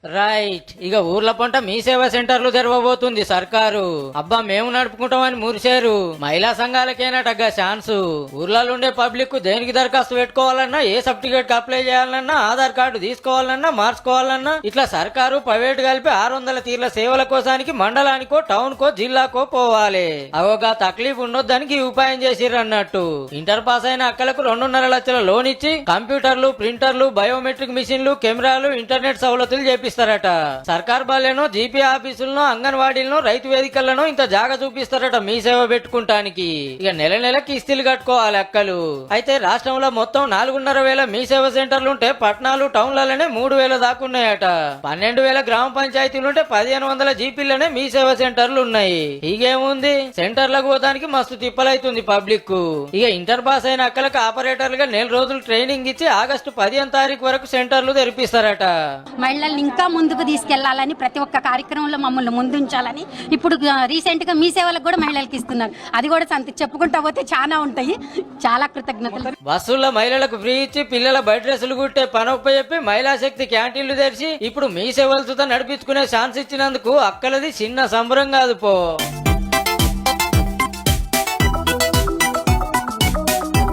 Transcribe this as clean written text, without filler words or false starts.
Right. ఇక ఊర్ల పంట మీ సేవా సెంటర్లు తెరవబోతుంది సర్కారు. అబ్బా మేము నడుపుకుంటామని మురిశారు. మహిళా సంఘాలకేనటగా ఛాన్సు. ఊర్లలో ఉండే పబ్లిక్ దేనికి దరఖాస్తు పెట్టుకోవాలన్నా, ఏ సర్టిఫికేట్ అప్లై చేయాలన్నా, ఆధార్ కార్డు తీసుకోవాలన్నా, మార్చుకోవాలన్నా ఇట్లా సర్కారు ప్రైవేట్ కలిపి 600 తీర్ల సేవల కోసానికి మండలానికో, టౌన్ కో, జిల్లాకో పోవాలి. అవోగా తక్లీఫ్ ఉండొద్దానికి ఈ ఉపాయం చేసిర్రు అన్నట్టు. ఇంటర్ పాస్ అయిన అక్కలకు 2.5 లక్షల లోన్ ఇచ్చి కంప్యూటర్లు, ప్రింటర్లు, బయోమెట్రిక్ మిషన్లు, కెమెరాలు, ఇంటర్నెట్ సౌలతులు చేపిస్తారట. సర్కార్ బాలేనో, జీపీ ఆఫీసులను, అంగన్వాడీలను, రైతు వేదికలను ఇంత జాగా చూపిస్తారట మీ సేవ పెట్టుకుంటానికి. ఇక నెల నెలకి కిస్తీలు కట్టుకోవాలి అక్కలు. అయితే రాష్ట్రంలో మొత్తం 4,500 మీ సేవ సెంటర్లుంటే పట్టణాలు, టౌన్లలోనే 3,000 దాకున్నాయట. 12,000 గ్రామ పంచాయతీలుంటే 1,500 జీపీలనే మీ సేవ సెంటర్లు ఉన్నాయి. ఇగేముంది, సెంటర్లకు పోతానికి మస్తు తిప్పలైతుంది పబ్లిక్. ఇక ఇంటర్ పాస్ అయిన అక్కలకు ఆపరేటర్లుగా 4 రోజులు ట్రైనింగ్ ఇచ్చి ఆగస్టు 15 తారీఖు వరకు సెంటర్లు తెరిపిస్తారట. మహిళల్ని ఇంకా ముందుకు తీసుకెళ్లాలని, ప్రతి ఒక్క కార్యక్రమంలో మమ్మల్ని ముందుంచాలని ఇప్పుడు రీసెంట్ గా మీ సేవలకు కూడా మహిళలకు ఇస్తున్నారు. అది కూడా చెప్పుకుంటా పోతే చాలా ఉంటాయి. చాలా కృతజ్ఞతలు. బస్సుల్లో మహిళలకు ఫ్రీ ఇచ్చి పిల్లల బయట డ్రెస్సులు కుట్టే పనొప్ప చెప్పి మహిళా శక్తి క్యాంటీన్లు తెరిచి ఇప్పుడు మీ సేవలతో నడిపించుకునే ఛాన్స్ ఇచ్చినందుకు అక్కలది చిన్న సంబరం కాదు పో.